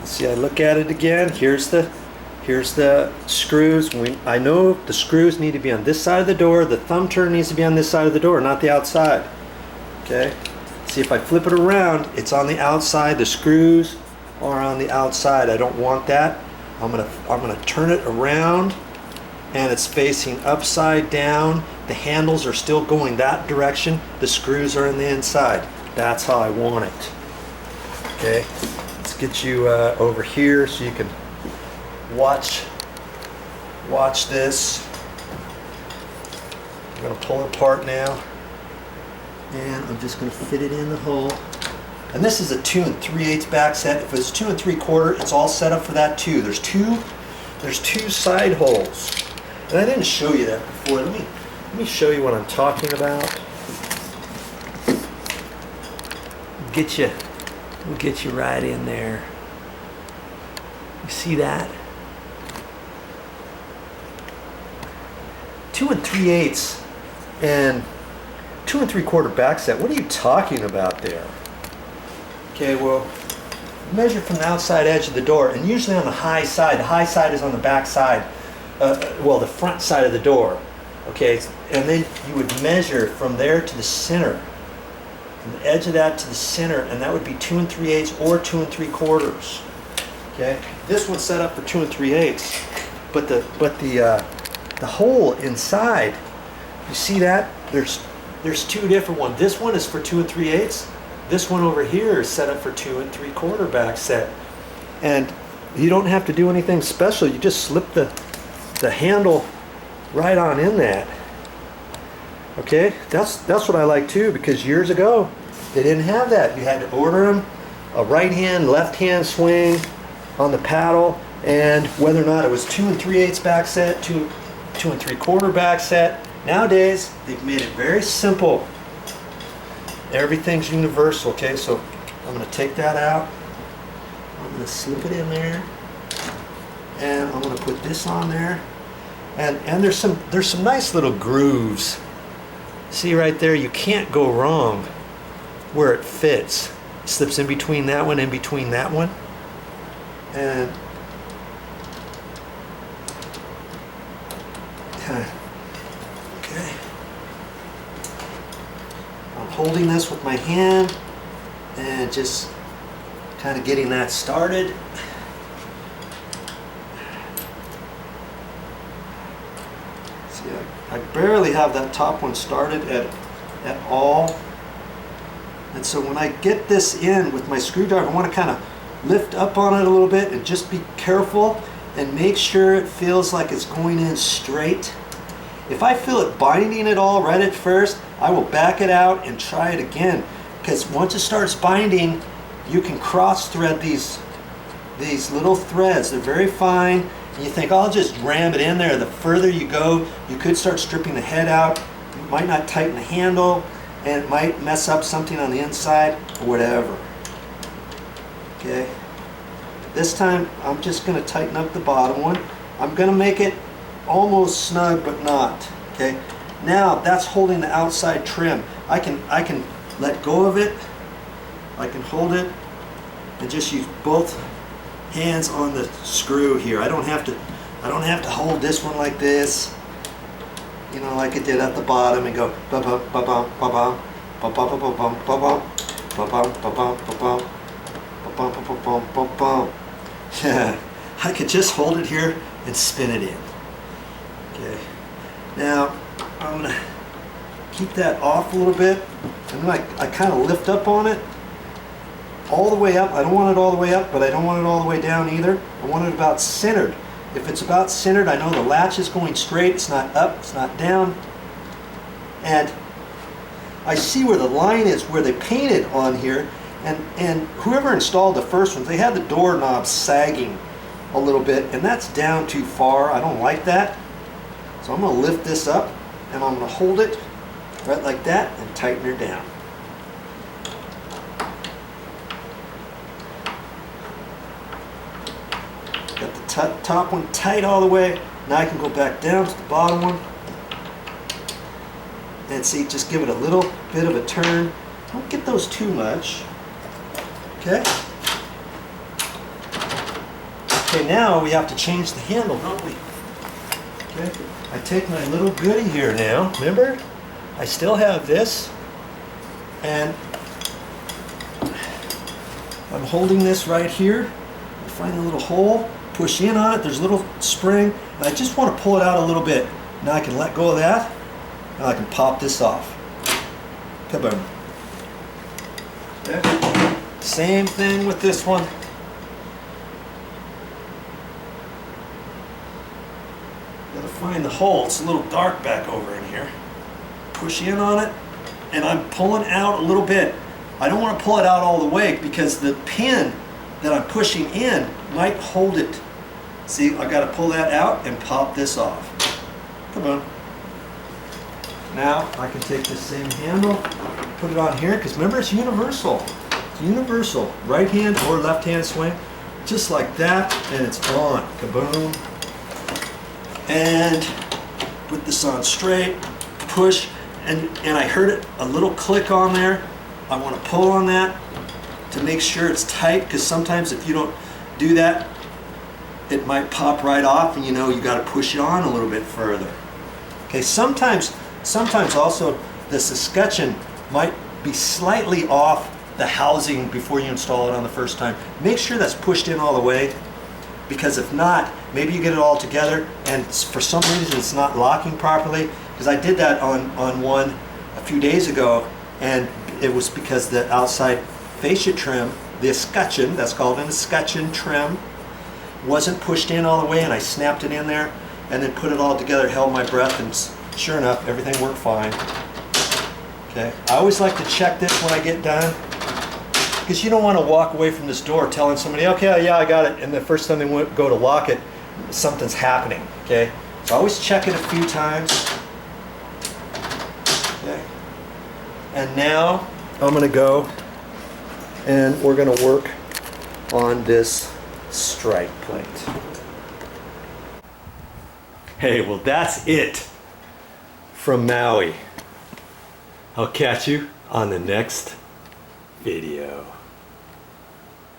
See, I look at it again. Here's the screws. I know the screws need to be on this side of the door. The thumb turn needs to be on this side of the door, not the outside. Okay. See, if I flip it around, it's on the outside. The screws are on the outside. I don't want that. I'm gonna turn it around, and it's facing upside down. The handles are still going that direction. The screws are on the inside. That's how I want it. Okay. Let's get you over here so you can watch this. I'm going to pull it apart now, and I'm just going to fit it in the hole. And this is a 2 3/8 back set. If it's 2 3/4, it's all set up for that too. There's two side holes, and I didn't show you that before. Let me show you what I'm talking about. We'll get you right in there. You see that? 2 3/8 and 2 3/4 back set. What are you talking about there? Okay, well, measure from the outside edge of the door, and usually on the high side. The high side is on the back side. Well, the front side of the door. Okay, and then you would measure from there to the center. From the edge of that to the center, and that would be 2 3/8 or 2 3/4. Okay, this one's set up for 2 3/8, but the hole inside, you see that? There's two different ones. This one is for 2 3/8. This one over here is set up for 2 3/4 back set, and you don't have to do anything special. You just slip the handle right on in that. Okay, that's what I like too, because years ago they didn't have that. You had to order them a right hand, left hand swing on the paddle, and whether or not it was 2 3/8 back set, 2 3/4 back set. Nowadays they've made it very simple. Everything's universal. Okay, so I'm going to take that out. I'm going to slip it in there, and I'm going to put this on there, and there's some nice little grooves. See right there, you can't go wrong where it fits. It slips in between that one, in between that one. And okay. I'm holding this with my hand and just kind of getting that started. See, I barely have that top one started at all. And so when I get this in with my screwdriver, I want to kind of lift up on it a little bit and just be careful and make sure it feels like it's going in straight. If I feel it binding at all right at first, I will back it out and try it again, because once it starts binding, you can cross thread these little threads. They're very fine, and you think, oh, I'll just ram it in there. The further you go, you could start stripping the head out. You might not tighten the handle, and it might mess up something on the inside or whatever. Okay, this time I'm just going to tighten up the bottom one. I'm going to make it almost snug, but not. Okay, now that's holding the outside trim. I can let go of it. I can hold it and just use both hands on the screw here. I don't have to hold this one like this, you know, like it did at the bottom, and go ba ba ba ba ba ba ba ba ba ba ba ba ba ba ba ba. Yeah, I could just hold it here and spin it in. Okay, now I'm gonna keep that off a little bit, and then I kind of lift up on it all the way up. I don't want it all the way up, but I don't want it all the way down either. I want it about centered. If it's about centered, I know the latch is going straight. It's not up, it's not down. And I see where the line is, where they painted on here. And whoever installed the first ones, they had the doorknob sagging a little bit, and that's down too far. I don't like that. So I'm going to lift this up, and I'm going to hold it right like that and tighten her down. Got the top one tight all the way. Now I can go back down to the bottom one. And see, just give it a little bit of a turn. Don't get those too much. Okay? Okay, now we have to change the handle, don't we? Okay, I take my little goodie here now. Remember? I still have this, and I'm holding this right here. I find a little hole, push in on it, there's a little spring, and I just want to pull it out a little bit. Now I can let go of that, and I can pop this off. Kaboom. Okay. Same thing with this one. Gotta find the hole. It's a little dark back over in here. Push in on it, and I'm pulling out a little bit. I don't want to pull it out all the way because the pin that I'm pushing in might hold it. See, I got to pull that out and pop this off. Come on. Now I can take this same handle, put it on here, because remember, it's universal. It's universal. Right hand or left hand swing, just like that, and it's on. Kaboom. And put this on straight, push, and I heard it, a little click on there. I want to pull on that to make sure it's tight, because sometimes if you don't do that, it might pop right off, and you know you got to push it on a little bit further. Okay, sometimes also this escutcheon might be slightly off the housing before you install it on the first time. Make sure that's pushed in all the way, because if not, maybe you get it all together and for some reason it's not locking properly, because I did that on one a few days ago, and it was because the outside fascia trim, the escutcheon, that's called an escutcheon trim, wasn't pushed in all the way, and I snapped it in there and then put it all together, held my breath, and sure enough, everything worked fine. Okay, I always like to check this when I get done, because you don't want to walk away from this door telling somebody, okay, yeah, I got it, and the first time they go to lock it, something's happening. Okay, so always check it a few times. Okay, and now I'm going to go and we're going to work on this strike plate. Hey, well, that's it from Maui. I'll catch you on the next video.